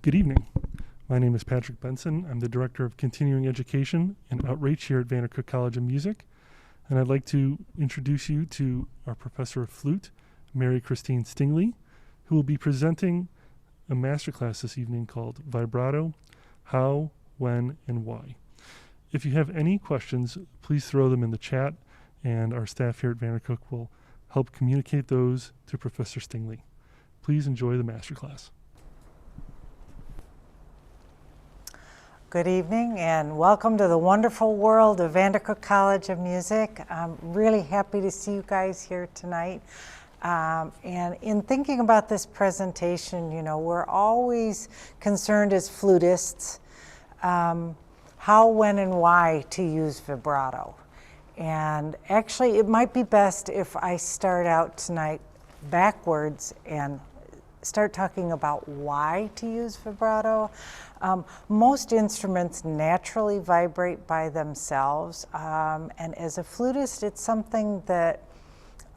Good evening. My name is Patrick Benson. I'm the Director of Continuing Education and Outreach here at VanderCook College of Music. And I'd like to introduce you to our Professor of Flute, Mary-Christine Stingley, who will be presenting a masterclass this evening called Vibrato, How, When, and Why. If you have any questions, please throw them in the chat, and our staff here at VanderCook will help communicate those to Professor Stingley. Please enjoy the masterclass. Good evening and welcome to the wonderful world of VanderCook College of Music. I'm really happy to see you guys here tonight. And in thinking about this presentation, you know, we're always concerned as flutists how, when, and why to use vibrato. And actually, it might be best if I start out tonight backwards and start talking about why to use vibrato. Most instruments naturally vibrate by themselves, and as a flutist, it's something that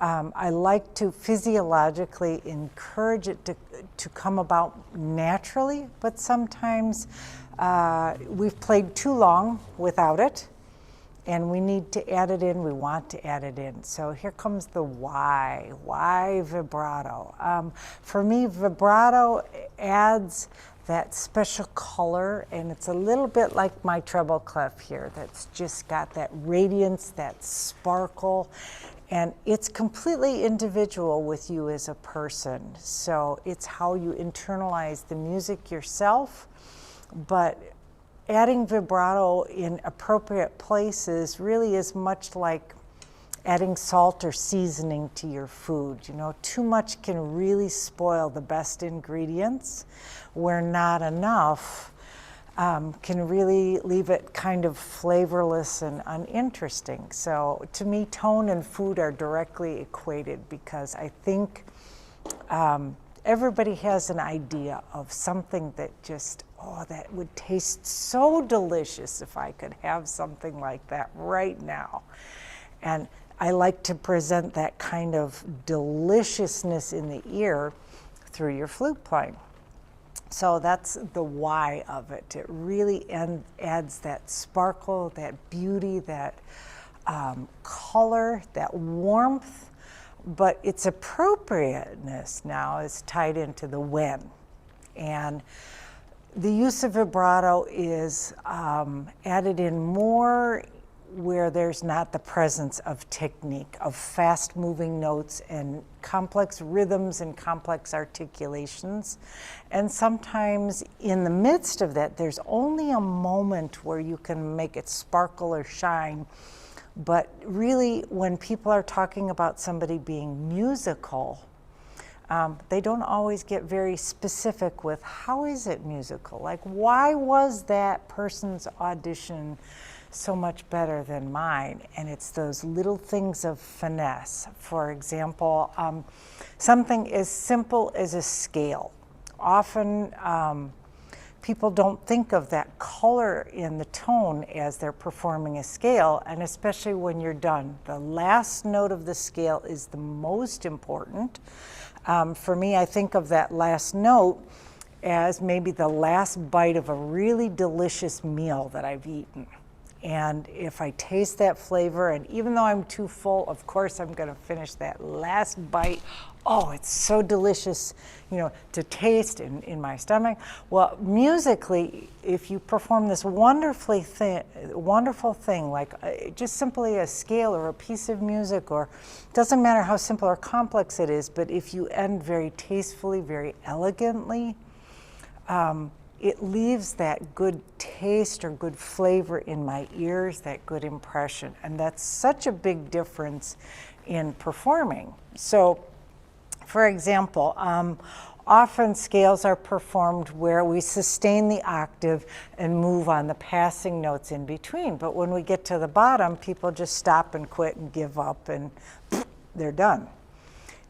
I like to physiologically encourage it to come about naturally, but sometimes we've played too long without it, and we need to add it in, we want to add it in. So here comes the why. Why vibrato? For me, vibrato adds that special color, and it's a little bit like my treble clef here that's just got that radiance, that sparkle, and it's completely individual with you as a person. So it's how you internalize the music yourself, but adding vibrato in appropriate places really is much like adding salt or seasoning to your food. You know, too much can really spoil the best ingredients, where not enough can really leave it kind of flavorless and uninteresting. So to me, tone and food are directly equated, because I think everybody has an idea of something that just, oh, that would taste so delicious if I could have something like that right now. And I like to present that kind of deliciousness in the ear through your flute playing. So that's the why of it. It really adds that sparkle, that beauty, that color, that warmth, but its appropriateness now is tied into the when. And the use of vibrato is added in more where there's not the presence of technique, of fast-moving notes and complex rhythms and complex articulations. And sometimes in the midst of that, there's only a moment where you can make it sparkle or shine. But really, when people are talking about somebody being musical, they don't always get very specific with how is it musical? Like, why was that person's audition so much better than mine? And it's those little things of finesse. For example, something as simple as a scale. Often people don't think of that color in the tone as they're performing a scale, and especially when you're done. The last note of the scale is the most important. For me, I think of that last note as maybe the last bite of a really delicious meal that I've eaten. And if I taste that flavor, and even though I'm too full, of course I'm going to finish that last bite. Oh, it's so delicious, you know, to taste in my stomach. Well, musically, if you perform this wonderful thing, like just simply a scale or a piece of music, or doesn't matter how simple or complex it is, but if you end very tastefully, very elegantly, it leaves that good taste or good flavor in my ears, that good impression. And that's such a big difference in performing. So, for example, often scales are performed where we sustain the octave and move on the passing notes in between. But when we get to the bottom, people just stop and quit and give up, and they're done.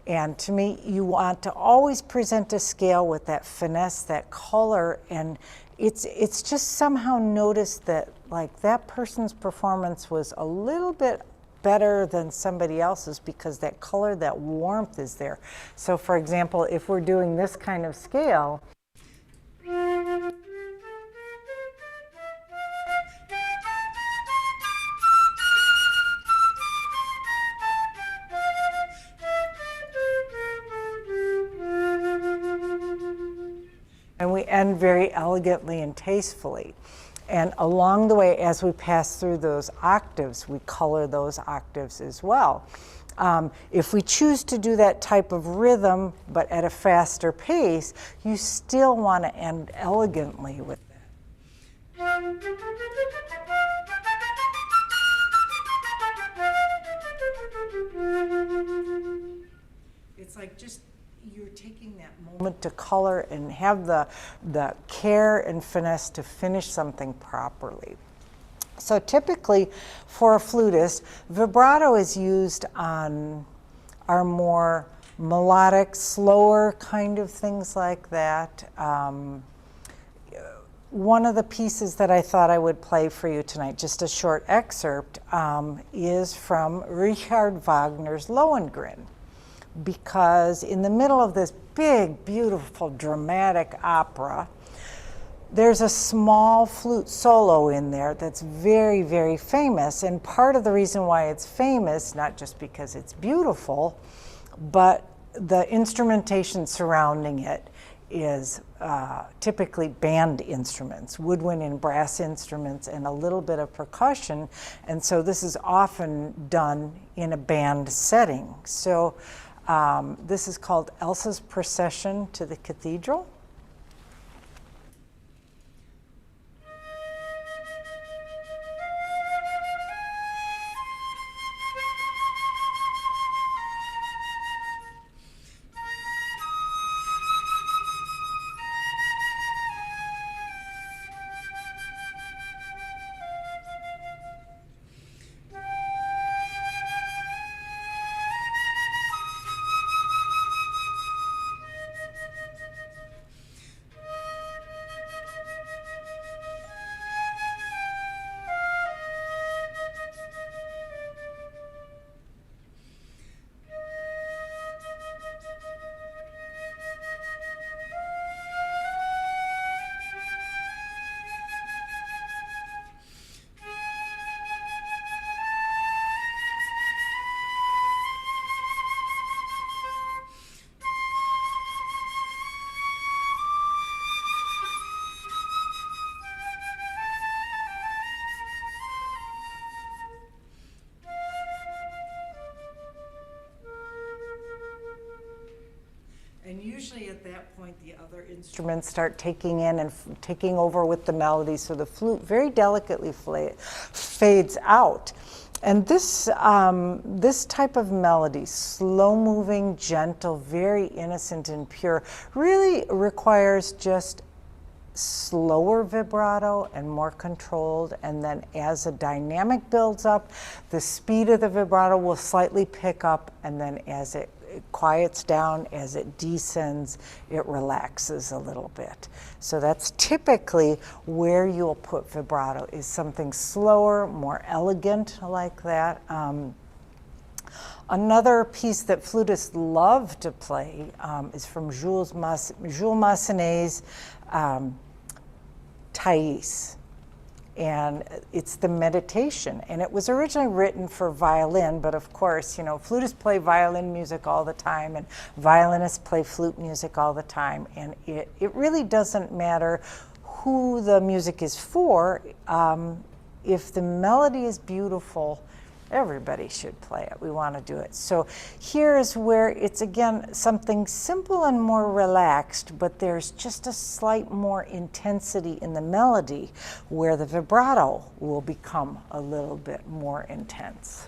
And to me, you want to always present a scale with that finesse, that color, and it's just somehow noticed that, like, that person's performance was a little bit better than somebody else's because that color, that warmth is there. So for example, if we're doing this kind of scale, end very elegantly and tastefully. And along the way, as we pass through those octaves, we color those octaves as well. If we choose to do that type of rhythm, but at a faster pace, you still want to end elegantly with that. It's like just you're taking that moment to color and have the care and finesse to finish something properly. So typically for a flutist, vibrato is used on our more melodic, slower kind of things like that. One of the pieces that I thought I would play for you tonight, just a short excerpt, is from Richard Wagner's Lohengrin. Because in the middle of this big, beautiful, dramatic opera, there's a small flute solo in there that's very, very famous. And part of the reason why it's famous, not just because it's beautiful, but the instrumentation surrounding it is typically band instruments, woodwind and brass instruments, and a little bit of percussion. And so this is often done in a band setting. So this is called Elsa's Procession to the Cathedral. And usually at that point, the other instruments start taking in and taking over with the melody, so the flute very delicately fades out. And this, this type of melody, slow-moving, gentle, very innocent and pure, really requires just slower vibrato and more controlled, and then as a dynamic builds up, the speed of the vibrato will slightly pick up, and then as it quiets down, as it descends, it relaxes a little bit. So that's typically where you'll put vibrato, is something slower, more elegant like that. Another piece that flutists love to play is from Jules Massenet's Thais, and it's the Meditation. And it was originally written for violin, but of course, you know, flutists play violin music all the time, and violinists play flute music all the time, and it really doesn't matter who the music is for. If the melody is beautiful, everybody should play it. We want to do it. So here is where it's, again, something simple and more relaxed, but there's just a slight more intensity in the melody where the vibrato will become a little bit more intense.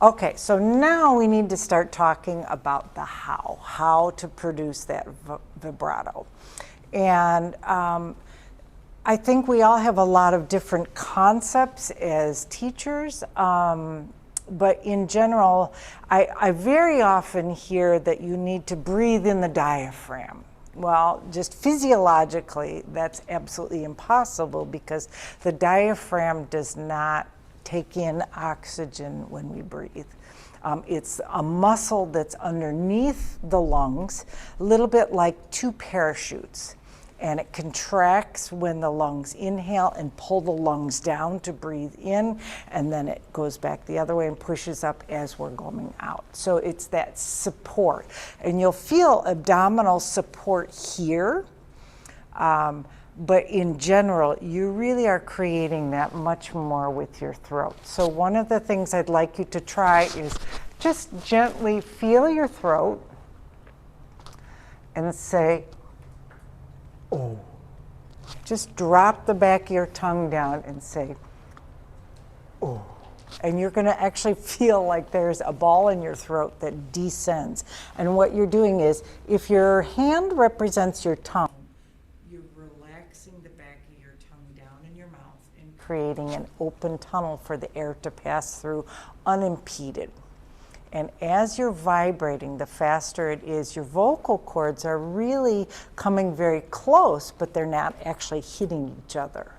Okay, so now we need to start talking about the how to produce that vibrato. And I think we all have a lot of different concepts as teachers, but in general, I very often hear that you need to breathe in the diaphragm. Well, just physiologically, that's absolutely impossible because the diaphragm does not take in oxygen when we breathe. It's a muscle that's underneath the lungs, a little bit like two parachutes. And it contracts when the lungs inhale and pull the lungs down to breathe in, and then it goes back the other way and pushes up as we're going out. So it's that support. And you'll feel abdominal support here, but in general, you really are creating that much more with your throat. So one of the things I'd like you to try is just gently feel your throat and say, oh. Just drop the back of your tongue down and say, oh. And you're going to actually feel like there's a ball in your throat that descends. And what you're doing is, if your hand represents your tongue, you're relaxing the back of your tongue down in your mouth and creating an open tunnel for the air to pass through unimpeded. And as you're vibrating, the faster it is, your vocal cords are really coming very close, but they're not actually hitting each other.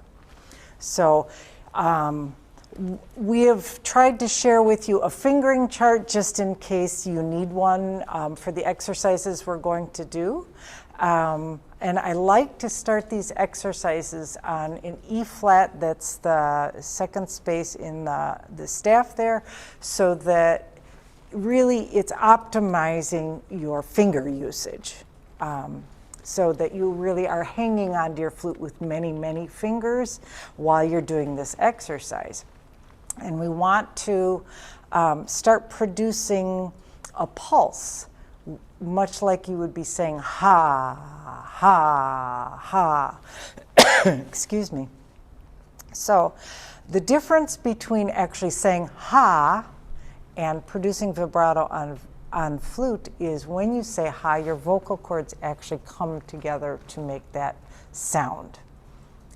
So we have tried to share with you a fingering chart just in case you need one for the exercises we're going to do. And I like to start these exercises on an E flat, that's the second space in the staff there, so that really it's optimizing your finger usage so that you really are hanging onto your flute with many, many fingers while you're doing this exercise. And we want to start producing a pulse, much like you would be saying ha, ha, ha. Excuse me. So the difference between actually saying ha and producing vibrato on flute is when you say ha, your vocal cords actually come together to make that sound.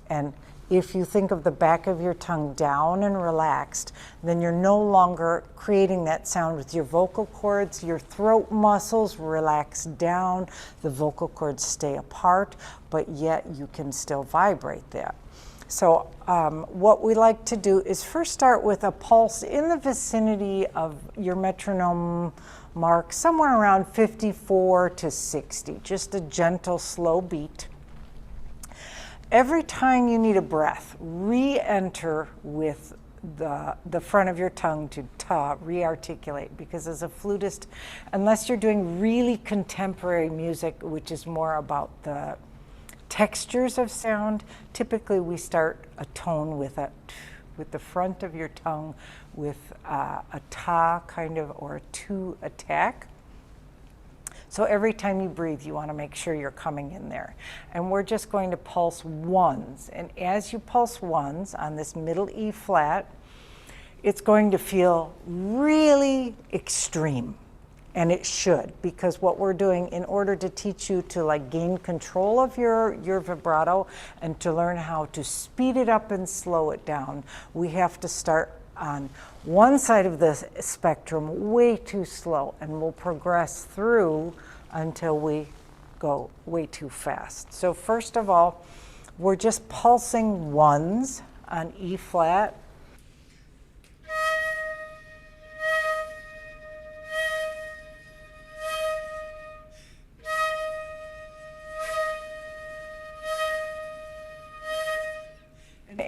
And if you think of the back of your tongue down and relaxed, then you're no longer creating that sound with your vocal cords. Your throat muscles relax down, the vocal cords stay apart, but yet you can still vibrate that. So what we like to do is first start with a pulse in the vicinity of your metronome mark, somewhere around 54 to 60, just a gentle, slow beat. Every time you need a breath, re-enter with the front of your tongue to ta, re-articulate, because as a flutist, unless you're doing really contemporary music, which is more about the textures of sound, typically we start a tone with the front of your tongue with a ta kind of, or a tu attack. So every time you breathe, you want to make sure you're coming in there. And we're just going to pulse ones. And as you pulse ones on this middle E flat, it's going to feel really extreme. And it should, because what we're doing in order to teach you to like gain control of your vibrato and to learn how to speed it up and slow it down, we have to start on one side of the spectrum way too slow, and we'll progress through until we go way too fast. So first of all, we're just pulsing ones on E flat.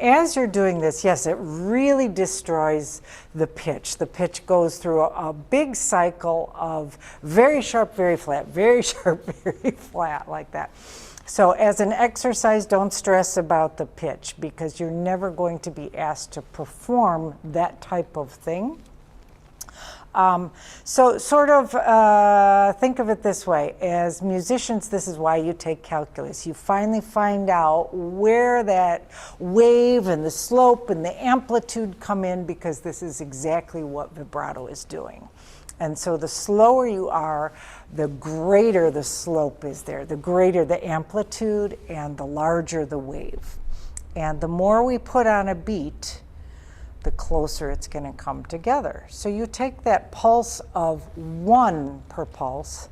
As you're doing this, yes, it really destroys the pitch. The pitch goes through a big cycle of very sharp, very flat, very sharp, very flat, like that. So as an exercise, don't stress about the pitch, because you're never going to be asked to perform that type of thing. So sort of think of it this way. As musicians, this is why you take calculus. You finally find out where that wave and the slope and the amplitude come in, because this is exactly what vibrato is doing. And so the slower you are, the greater the slope is there, the greater the amplitude, and the larger the wave. And the more we put on a beat, the closer it's going to come together. So you take that pulse of 1 per pulse,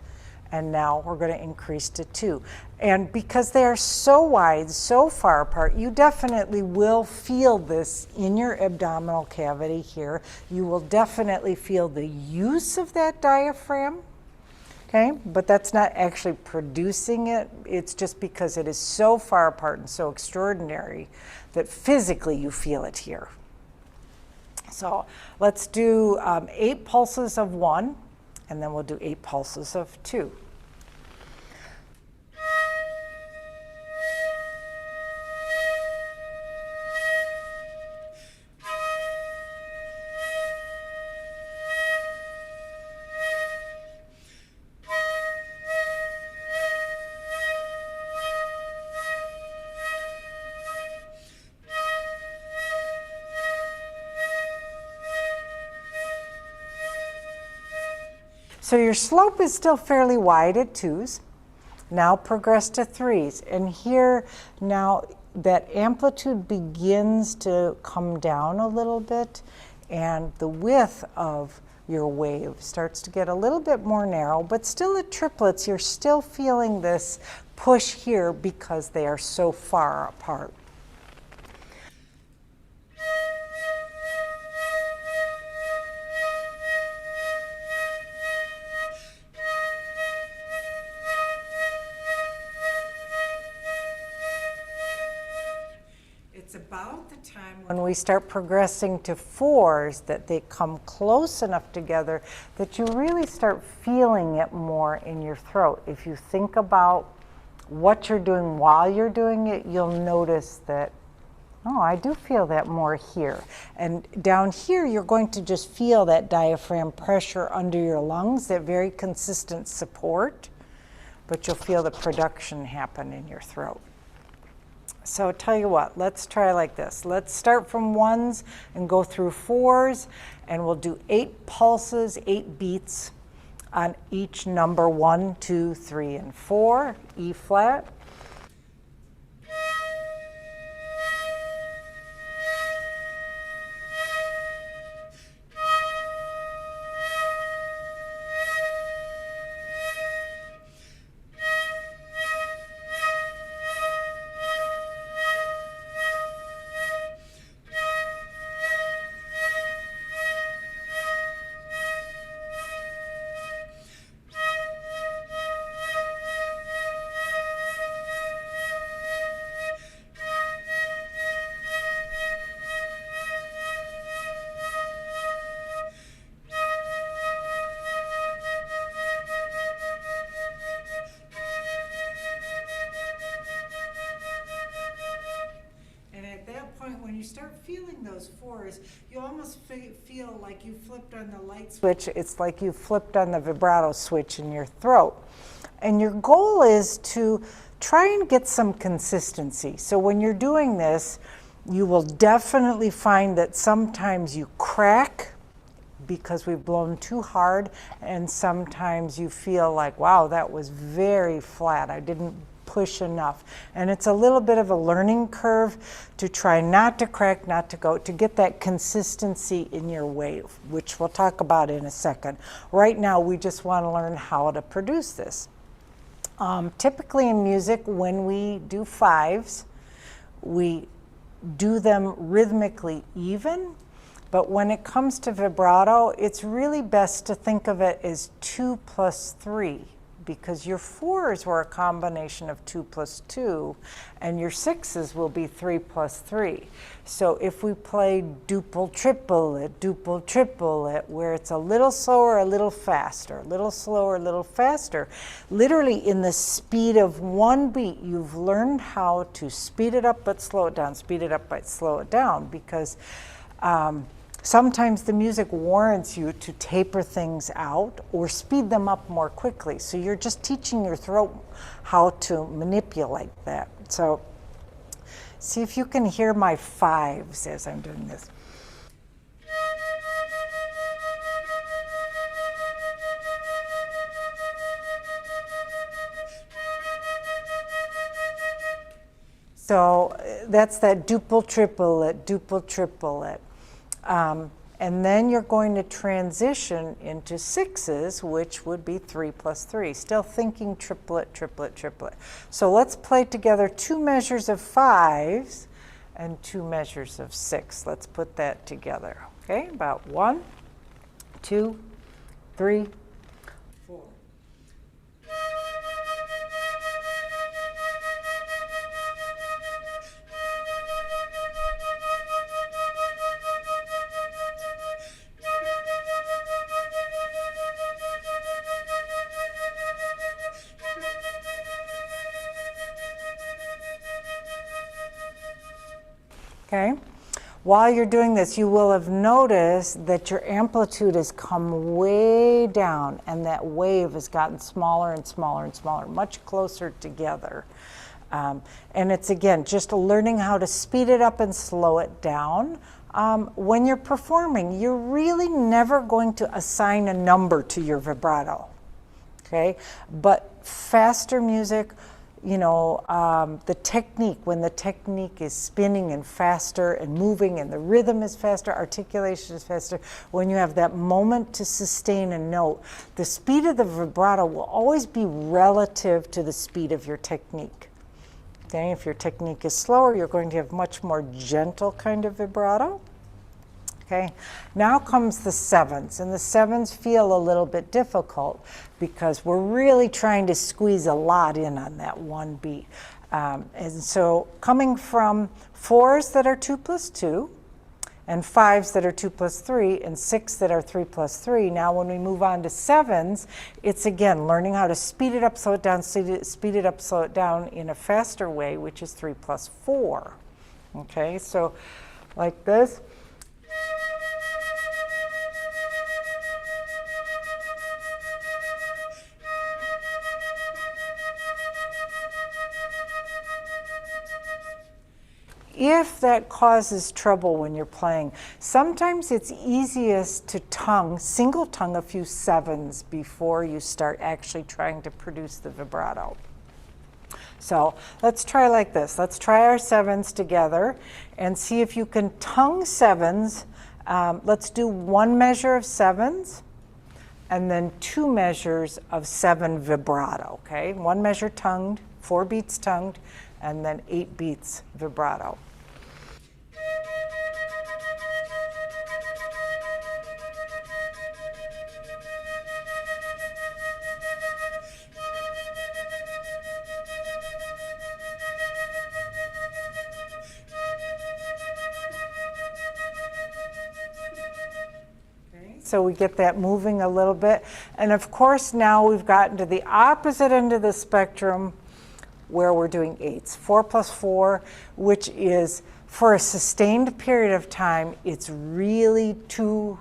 and now we're going to increase to 2. And because they are so wide, so far apart, you definitely will feel this in your abdominal cavity here. You will definitely feel the use of that diaphragm, okay? But that's not actually producing it. It's just because it is so far apart and so extraordinary that physically you feel it here. So let's do 8 pulses of 1, and then we'll do 8 pulses of 2. So your slope is still fairly wide at 2s. Now progress to 3s. And here now that amplitude begins to come down a little bit, and the width of your wave starts to get a little bit more narrow, but still at triplets, you're still feeling this push here because they are so far apart. It's about the time when we start progressing to 4s that they come close enough together that you really start feeling it more in your throat. If you think about what you're doing while you're doing it, you'll notice that, oh, I do feel that more here. And down here, you're going to just feel that diaphragm pressure under your lungs, that very consistent support, but you'll feel the production happen in your throat. So tell you what, let's try like this. Let's start from 1s and go through 4s, and we'll do 8 pulses, 8 beats on each number 1, 2, 3, and 4, E flat. When you start feeling those 4s, you almost feel like you flipped on the light switch. It's like you flipped on the vibrato switch in your throat. And your goal is to try and get some consistency. So when you're doing this, you will definitely find that sometimes you crack because we've blown too hard, and sometimes you feel like, wow, that was very flat. I didn't push enough. And it's a little bit of a learning curve to try not to crack, not to go, to get that consistency in your wave, which we'll talk about in a second. Right now, we just want to learn how to produce this. Typically in music, when we do 5s, we do them rhythmically even, but when it comes to vibrato, it's really best to think of it as 2 plus 3, because your 4s were a combination of 2 plus 2, and your 6s will be 3 plus 3. So if we play duple triplet, where it's a little slower, a little faster, a little slower, a little faster, literally in the speed of one beat, you've learned how to speed it up but slow it down, speed it up but slow it down, because sometimes the music warrants you to taper things out or speed them up more quickly. So you're just teaching your throat how to manipulate that. So see if you can hear my fives as I'm doing this. So that's that duple triplet, duple triplet. And then you're going to transition into sixes, which would be 3 plus 3. Still thinking triplet, triplet, triplet. So let's play together 2 measures of fives and 2 measures of 6. Let's put that together. Okay, about 1, 2, 3, 4. Okay. While you're doing this, you will have noticed that your amplitude has come way down and that wave has gotten smaller and smaller and smaller, much closer together. And it's, again, just learning how to speed it up and slow it down. When you're performing, you're really never going to assign a number to your vibrato, okay? But faster music, you know, the technique, when the technique is spinning and faster and moving and the rhythm is faster, articulation is faster, when you have that moment to sustain a note, the speed of the vibrato will always be relative to the speed of your technique. Okay, if your technique is slower, you're going to have much more gentle kind of vibrato. Okay, now comes the sevens, and the sevens feel a little bit difficult because we're really trying to squeeze a lot in on that one beat. And so coming from fours that are 2 plus 2, and fives that are 2 plus 3, and 6 that are 3 plus 3. Now when we move on to sevens, it's again learning how to speed it up, slow it down, speed it up, slow it down in a faster way, which is 3 plus 4. Okay, so like this. If that causes trouble when you're playing, sometimes it's easiest to single tongue a few sevens before you start actually trying to produce the vibrato. So let's try like this. Let's try our sevens together and see if you can tongue sevens. Let's do 1 measure of sevens and then 2 measures of 7 vibrato, okay? 1 measure tongued, 4 beats tongued, and then 8 beats vibrato. So we get that moving a little bit. And of course, now we've gotten to the opposite end of the spectrum where we're doing 8s. 4 plus 4, which is for a sustained period of time, it's really too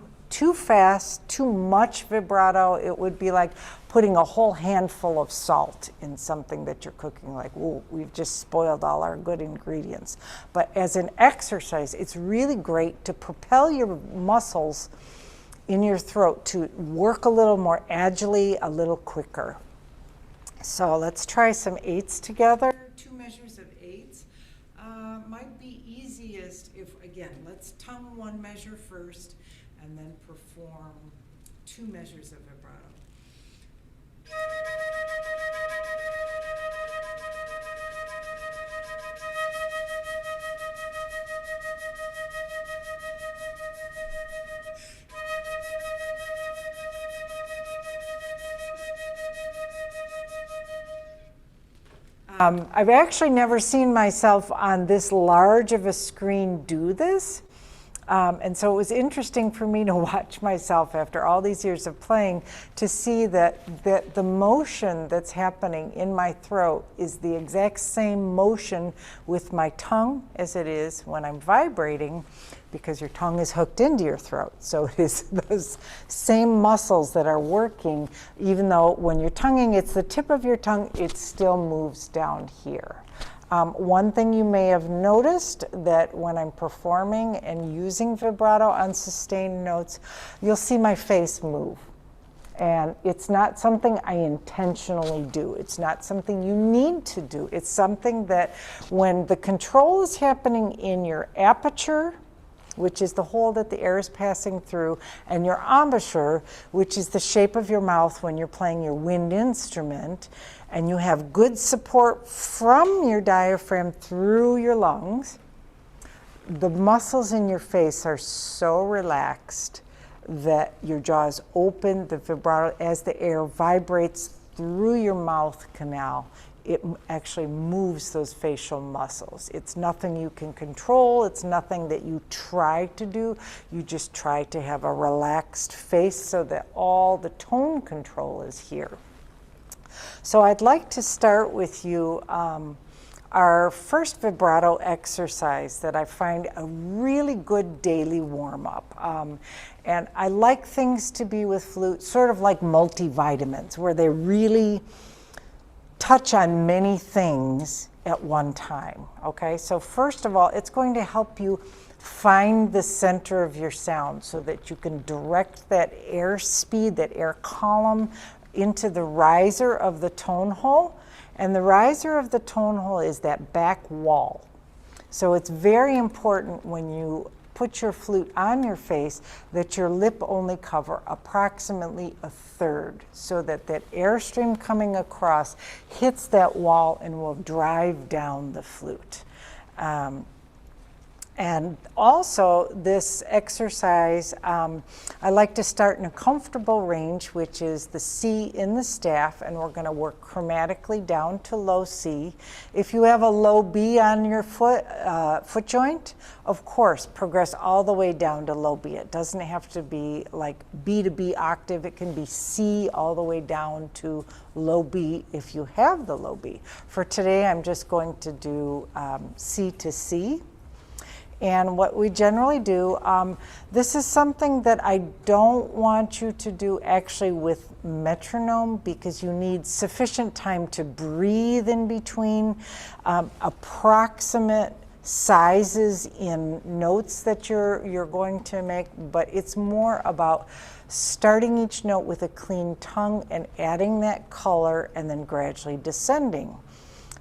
fast, too much vibrato. It would be like putting a whole handful of salt in something that you're cooking, like, ooh, we've just spoiled all our good ingredients. But as an exercise, it's really great to propel your muscles in your throat to work a little more agilely, a little quicker. So let's try some 8s together. 2 measures of 8s might be easiest if, again, let's tongue 1 measure first and then perform 2 measures of vibrato. I've actually never seen myself on this large of a screen do this, And so it was interesting for me to watch myself after all these years of playing to see that the motion that's happening in my throat is the exact same motion with my tongue as it is when I'm vibrating, because your tongue is hooked into your throat. So it is those same muscles that are working, even though when you're tonguing, it's the tip of your tongue, it still moves down here. One thing you may have noticed that when I'm performing and using vibrato on sustained notes, you'll see my face move. And it's not something I intentionally do. It's not something you need to do. It's something that when the control is happening in your aperture, which is the hole that the air is passing through, and your embouchure, which is the shape of your mouth when you're playing your wind instrument, and you have good support from your diaphragm through your lungs, the muscles in your face are so relaxed that your jaw is open, the vibrato, as the air vibrates through your mouth canal, it actually moves those facial muscles. It's nothing you can control. It's nothing that you try to do. You just try to have a relaxed face so that all the tone control is here. So I'd like to start with you our first vibrato exercise that I find a really good daily warm-up. And I like things to be with flute sort of like multivitamins, where they really touch on many things at one time, okay? So first of all, it's going to help you find the center of your sound so that you can direct that air speed, that air column into the riser of the tone hole. And the riser of the tone hole is that back wall. So it's very important when you put your flute on your face that your lip only cover approximately a third, so that that airstream coming across hits that wall and will drive down the flute. And also this exercise, I like to start in a comfortable range, which is the C in the staff, and we're gonna work chromatically down to low C. If you have a low B on your foot joint, of course, progress all the way down to low B. It doesn't have to be like B to B octave. It can be C all the way down to low B if you have the low B. For today, I'm just going to do C to C. And what we generally do, this is something that I don't want you to do actually with metronome, because you need sufficient time to breathe in between, approximate sizes in notes that you're going to make, but it's more about starting each note with a clean tongue and adding that color and then gradually descending.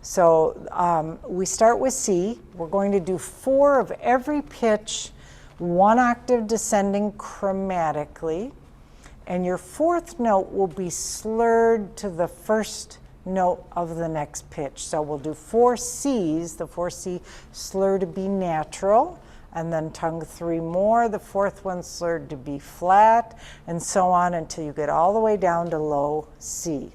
So we start with C. We're going to do 4 of every pitch, 1 octave descending chromatically, and your 4th note will be slurred to the first note of the next pitch. So we'll do 4 C's, the 4 C slur to be natural, and then tongue 3 more, the 4th one slurred to be flat, and so on until you get all the way down to low C.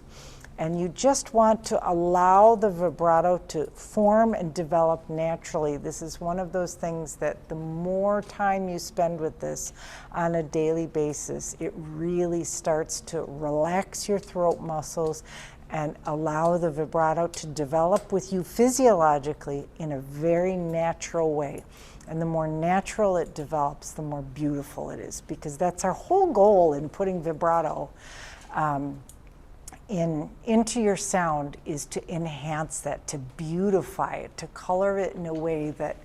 And you just want to allow the vibrato to form and develop naturally. This is one of those things that the more time you spend with this on a daily basis, it really starts to relax your throat muscles and allow the vibrato to develop with you physiologically in a very natural way. And the more natural it develops, the more beautiful it is, because that's our whole goal in putting vibrato into your sound, is to enhance that, to beautify it, to color it in a way that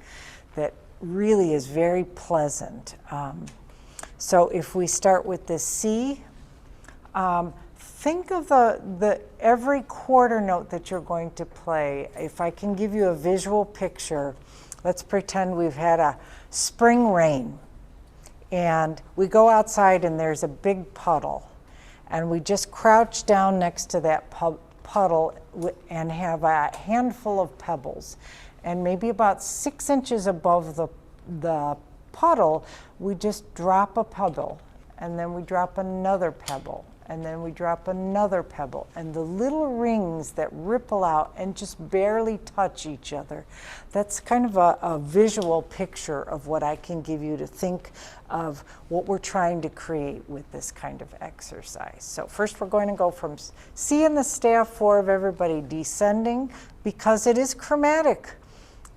really is very pleasant. So if we start with the C, think of the every quarter note that you're going to play. If I can give you a visual picture, let's pretend we've had a spring rain and we go outside and there's a big puddle. And we just crouch down next to that puddle and have a handful of pebbles. And maybe about 6 inches above the puddle, we just drop a pebble. and then we drop another pebble, and then we drop another pebble, and the little rings that ripple out and just barely touch each other. That's kind of a visual picture of what I can give you to think of what we're trying to create with this kind of exercise. So first we're going to go from C in the staff 4 of everybody descending, because it is chromatic.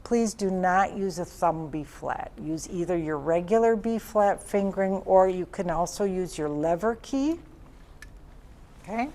Please do not use a thumb B flat. Use either your regular B flat fingering, or you can also use your lever key. Okay?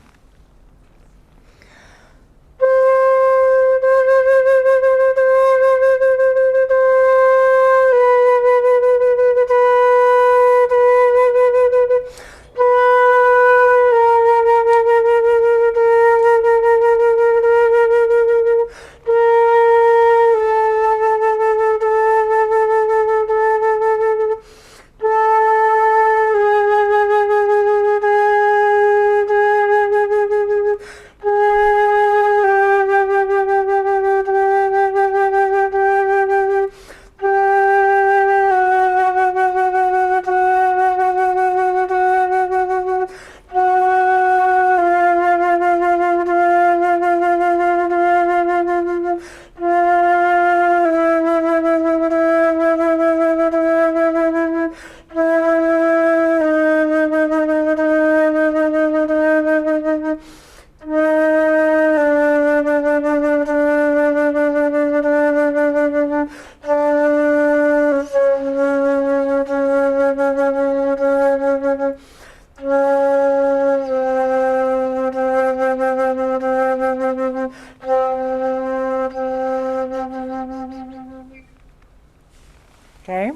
Okay?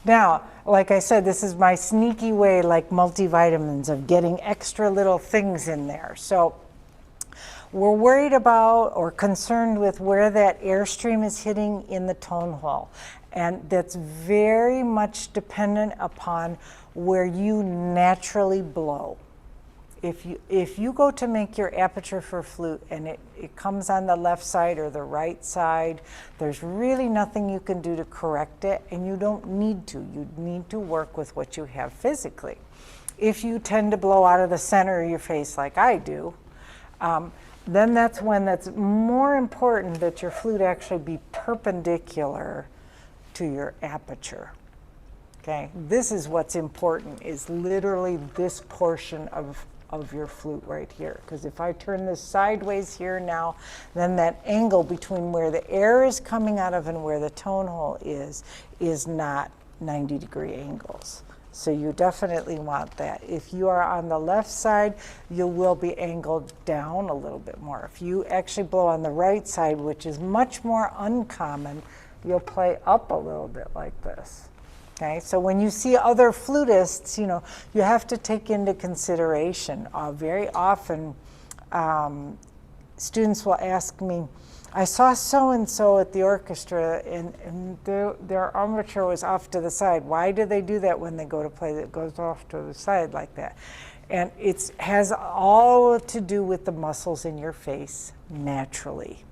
Now, like I said, this is my sneaky way, like multivitamins, of getting extra little things in there. So we're worried about or concerned with where that airstream is hitting in the tone hole. And that's very much dependent upon where you naturally blow. If you go to make your aperture for flute and it comes on the left side or the right side, there's really nothing you can do to correct it, and you don't need to. You need to work with what you have physically. If you tend to blow out of the center of your face like I do, then that's when that's more important that your flute actually be perpendicular to your aperture. Okay, this is what's important, is literally this portion of your flute right here. Because if I turn this sideways here now, then that angle between where the air is coming out of and where the tone hole is not 90-degree angles. So you definitely want that. If you are on the left side, you will be angled down a little bit more. If you actually blow on the right side, which is much more uncommon, you'll play up a little bit like this. Okay, so when you see other flutists, you know, you have to take into consideration. Very often, students will ask me, I saw so-and-so at the orchestra and their armature was off to the side. Why do they do that when they go to play? It goes off to the side like that. And it has all to do with the muscles in your face naturally.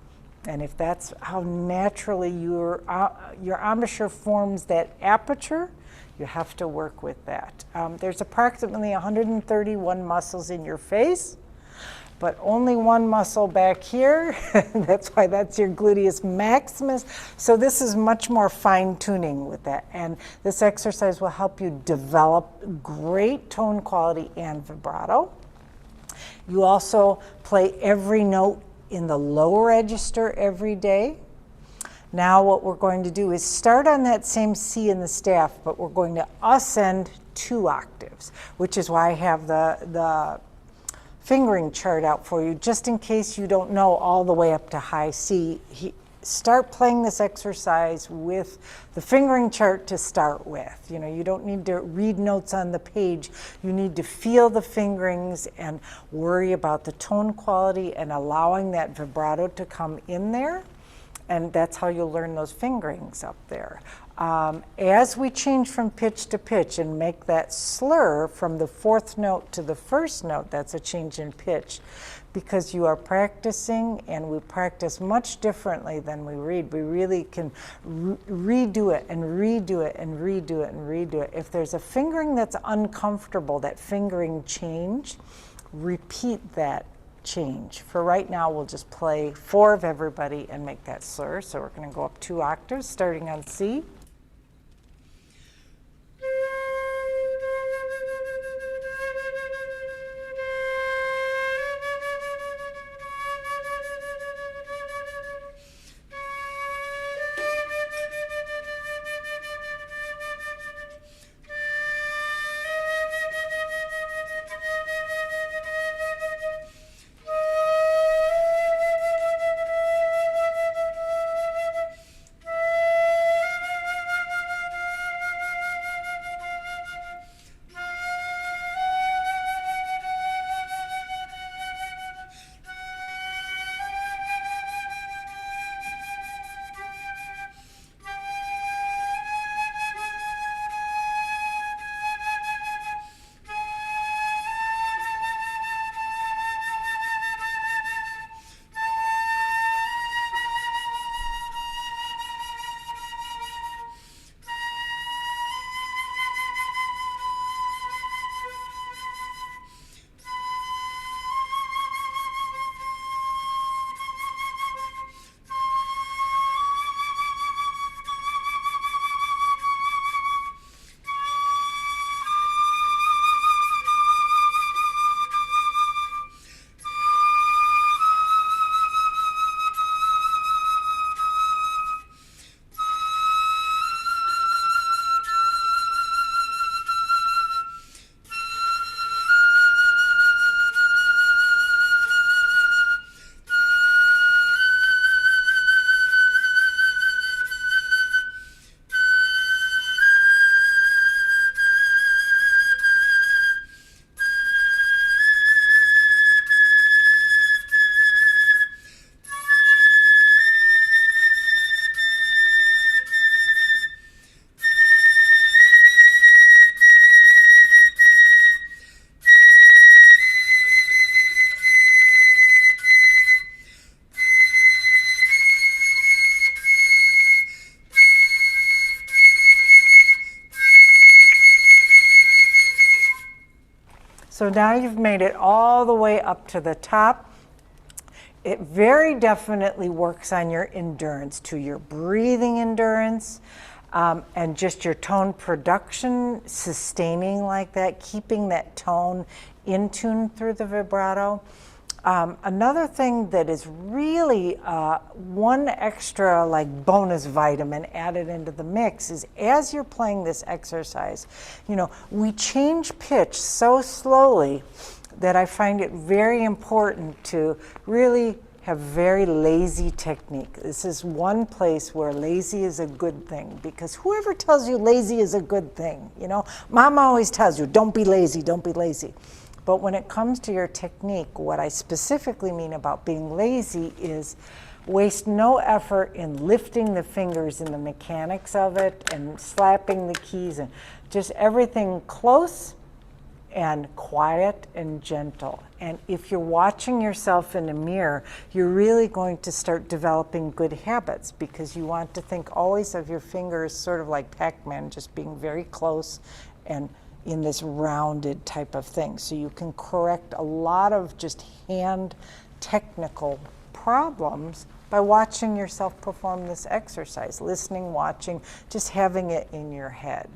And if that's how naturally your embouchure forms that aperture, you have to work with that. There's approximately 131 muscles in your face, but only one muscle back here. That's why that's your gluteus maximus. So this is much more fine-tuning with that. And this exercise will help you develop great tone quality and vibrato. You also play every note in the low register every day. Now what we're going to do is start on that same C in the staff, but we're going to ascend 2 octaves, which is why I have the fingering chart out for you, just in case you don't know all the way up to high C. Start playing this exercise with the fingering chart to start with. You know, you don't need to read notes on the page. You need to feel the fingerings and worry about the tone quality and allowing that vibrato to come in there. And that's how you'll learn those fingerings up there. As we change from pitch to pitch and make that slur from the fourth note to the first note, that's a change in pitch, because you are practicing, and we practice much differently than we read. We really can redo it and redo it and redo it and redo it. If there's a fingering that's uncomfortable, that fingering change, repeat that change. For right now, we'll just play 4 of everybody and make that slur. So we're going to go up 2 octaves, starting on C. So now you've made it all the way up to the top. It very definitely works on your endurance, to your breathing endurance, and just your tone production, sustaining like that, keeping that tone in tune through the vibrato. Another thing that is really one extra like bonus vitamin added into the mix is, as you're playing this exercise, you know, we change pitch so slowly that I find it very important to really have very lazy technique. This is one place where lazy is a good thing, because whoever tells you lazy is a good thing, you know, Mama always tells you, don't be lazy, don't be lazy. But when it comes to your technique, what I specifically mean about being lazy is waste no effort in lifting the fingers in the mechanics of it and slapping the keys, and just everything close and quiet and gentle. And if you're watching yourself in a mirror, you're really going to start developing good habits, because you want to think always of your fingers sort of like Pac-Man, just being very close and in this rounded type of thing. So you can correct a lot of just hand technical problems by watching yourself perform this exercise, listening, watching, just having it in your head.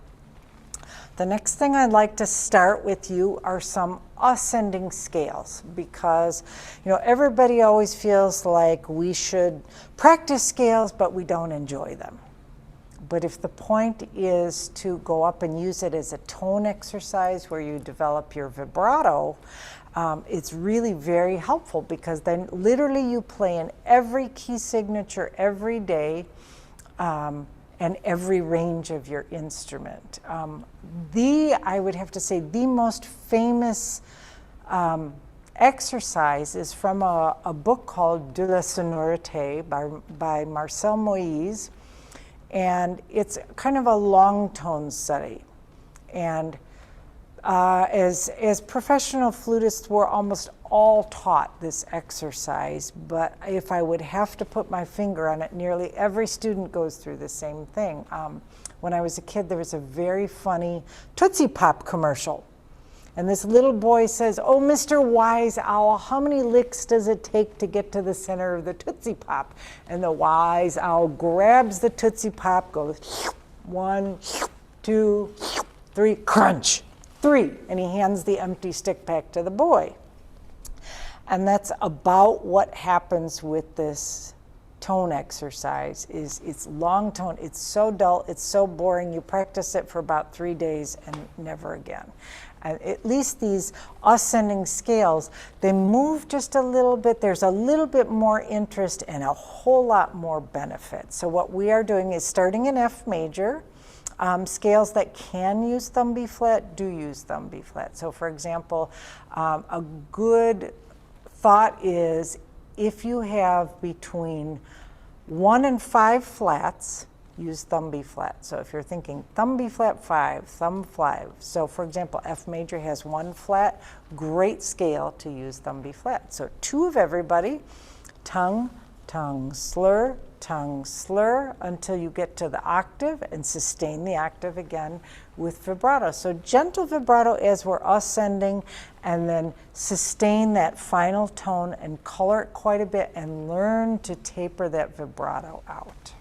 The next thing I'd like to start with you are some ascending scales, because you know everybody always feels like we should practice scales but we don't enjoy them. But if the point is to go up and use it as a tone exercise where you develop your vibrato, it's really very helpful, because then literally you play in every key signature every day, and every range of your instrument. I would have to say, the most famous exercise is from a book called De la Sonorité by Marcel Moïse. And it's kind of a long tone study. And as professional flutists, we're almost all taught this exercise, but if I would have to put my finger on it, nearly every student goes through the same thing. When I was a kid, there was a very funny Tootsie Pop commercial. And this little boy says, "Oh, Mr. Wise Owl, how many licks does it take to get to the center of the Tootsie Pop?" And the wise owl grabs the Tootsie Pop, goes 1, 2, 3, crunch, 3, and he hands the empty stick back to the boy. And that's about what happens with this tone exercise. Is it's long tone, it's so dull, it's so boring, you practice it for about 3 days and never again. And at least these ascending scales, they move just a little bit, there's a little bit more interest and a whole lot more benefit. So what we are doing is starting in F major. Scales that can use thumb B flat do use thumb B flat. So for example, a good thought is if you have between 1 and 5 flats, use thumb B flat. So if you're thinking thumb B flat 5, thumb 5. So for example, F major has 1 flat, great scale to use thumb B flat. So 2 of everybody, tongue, tongue, slur, until you get to the octave and sustain the octave again with vibrato. So gentle vibrato as we're ascending, and then sustain that final tone and color it quite a bit and learn to taper that vibrato out.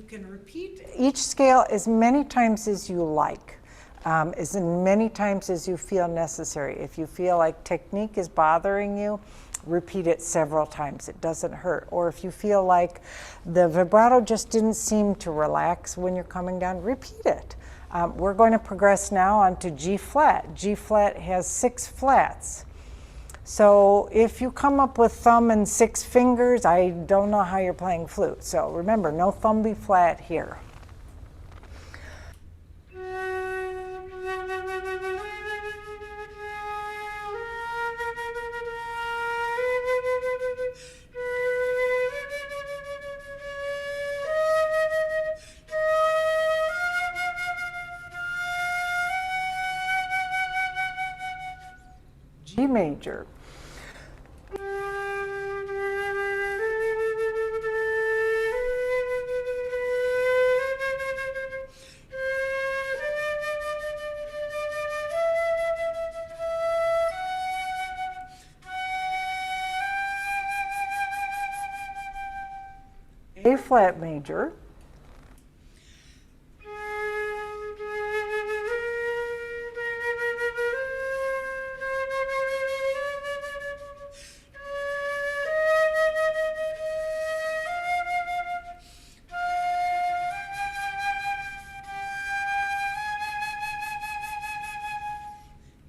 Can repeat each scale as many times as you like, as many times as you feel necessary. If you feel like technique is bothering you, repeat it several times. It doesn't hurt. Or if you feel like the vibrato just didn't seem to relax when you're coming down, repeat it. We're going to progress now onto G flat. G flat has 6 flats. So if you come up with thumb and 6 fingers, I don't know how you're playing flute. So remember, no thumb B flat here. G major. A flat major.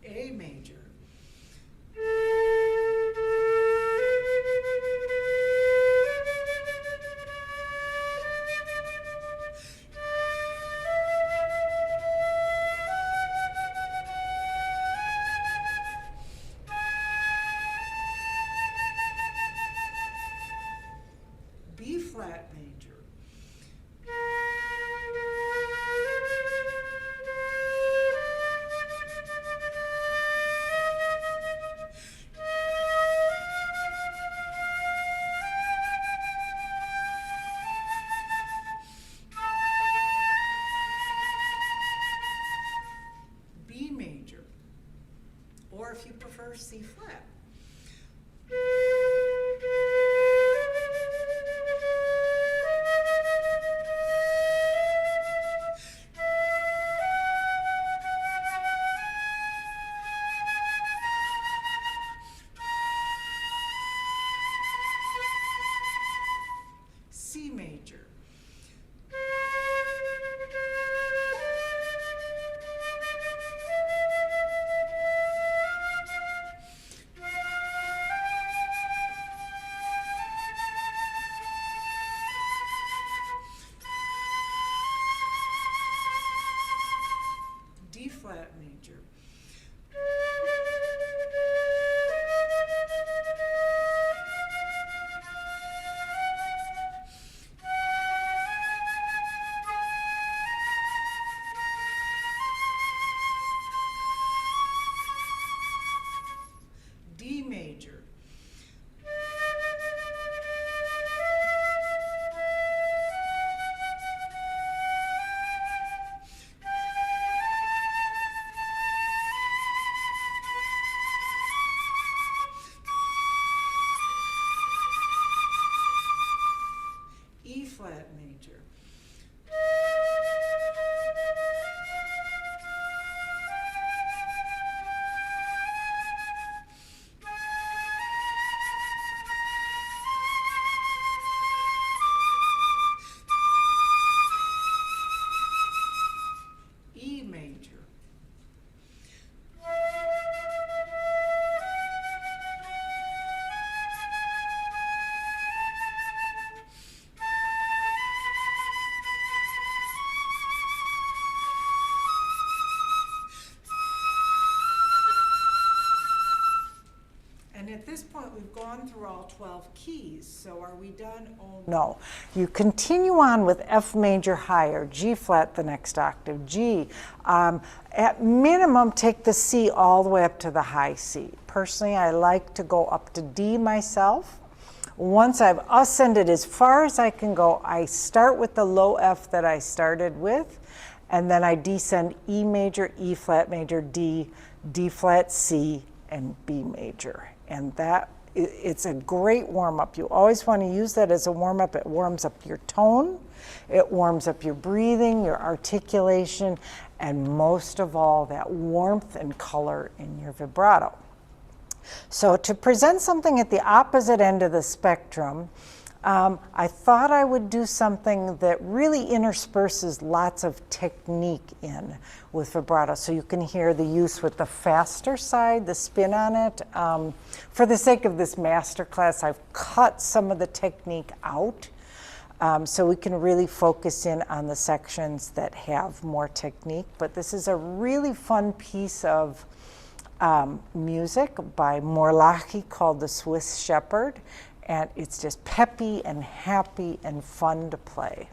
A major. B flat major. B major, or if you prefer, C flat. C major. through all 12 keys. So are we done? Oh, no. You continue on with F major higher, G flat the next octave, G. At minimum, take the C all the way up to the high C. Personally, I like to go up to D myself. Once I've ascended as far as I can go, I start with the low F that I started with, and then I descend E major, E flat major, D, D flat, C, and B major. And it's a great warm-up. You always want to use that as a warm-up. It warms up your tone, it warms up your breathing, your articulation, and most of all, that warmth and color in your vibrato. So to present something at the opposite end of the spectrum, I thought I would do something that really intersperses lots of technique in with vibrato, so you can hear the use with the faster side, the spin on it. For the sake of this master class, I've cut some of the technique out, so we can really focus in on the sections that have more technique. But this is a really fun piece of music by Morlacchi called The Swiss Shepherd. And it's just peppy and happy and fun to play.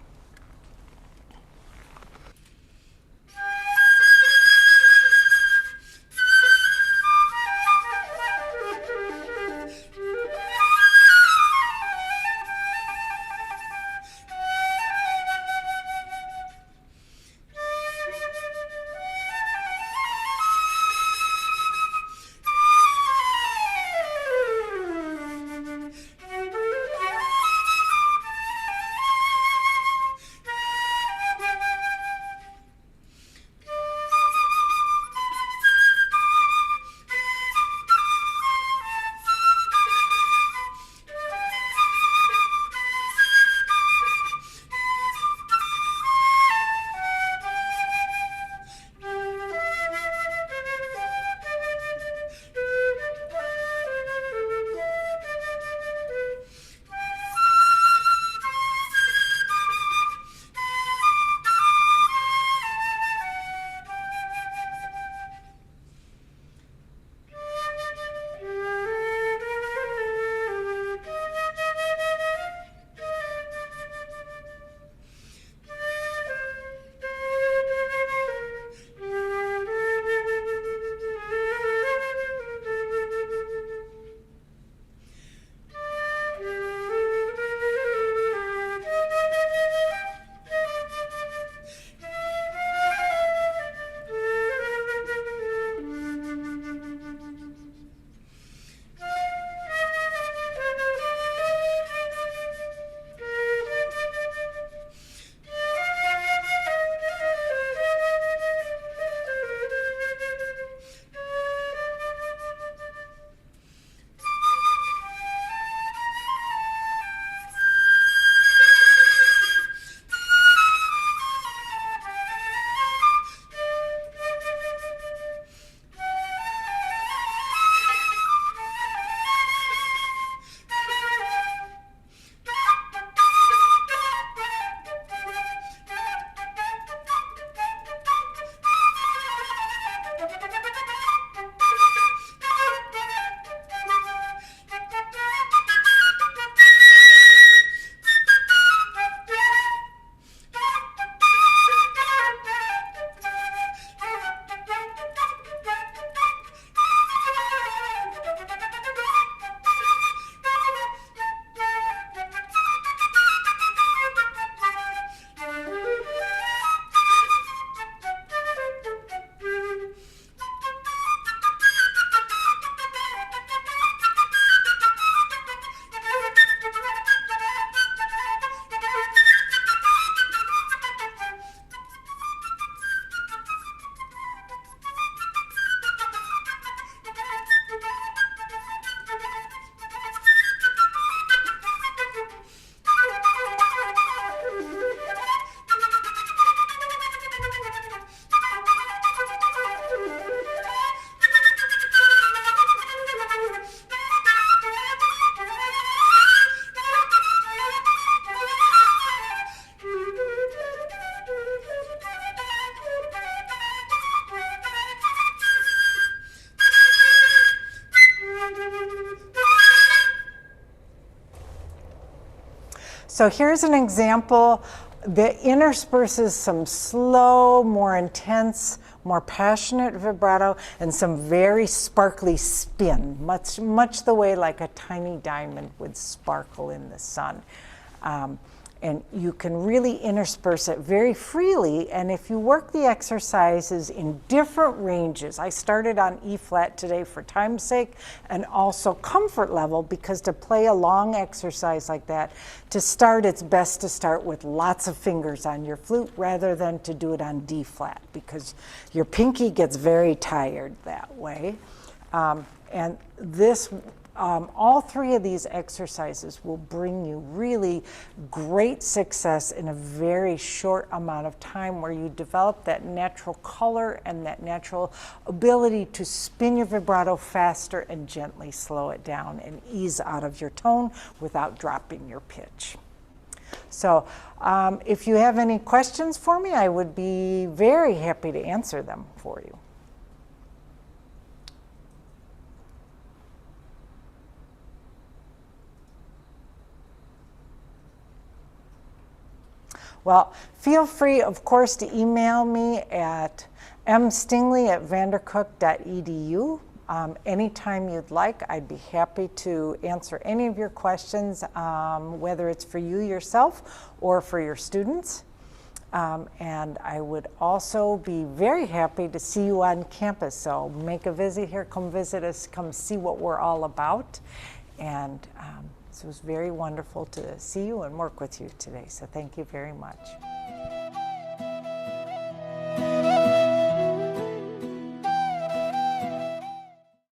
So here's an example that intersperses some slow, more intense, more passionate vibrato and some very sparkly spin, much the way like a tiny diamond would sparkle in the sun. And you can really intersperse it very freely, and if you work the exercises in different ranges, I started on E flat today for time's sake, and also comfort level, because to play a long exercise like that, to start, it's best to start with lots of fingers on your flute rather than to do it on D flat, because your pinky gets very tired that way. And this all three of these exercises will bring you really great success in a very short amount of time, where you develop that natural color and that natural ability to spin your vibrato faster and gently slow it down and ease out of your tone without dropping your pitch. So if you have any questions for me, I would be very happy to answer them for you. Well, feel free, of course, to email me at mstingley@vandercook.edu. Anytime you'd like, I'd be happy to answer any of your questions, whether it's for you yourself or for your students. And I would also be very happy to see you on campus. So make a visit here, come visit us, come see what we're all about. And so it was very wonderful to see you and work with you today. So thank you very much.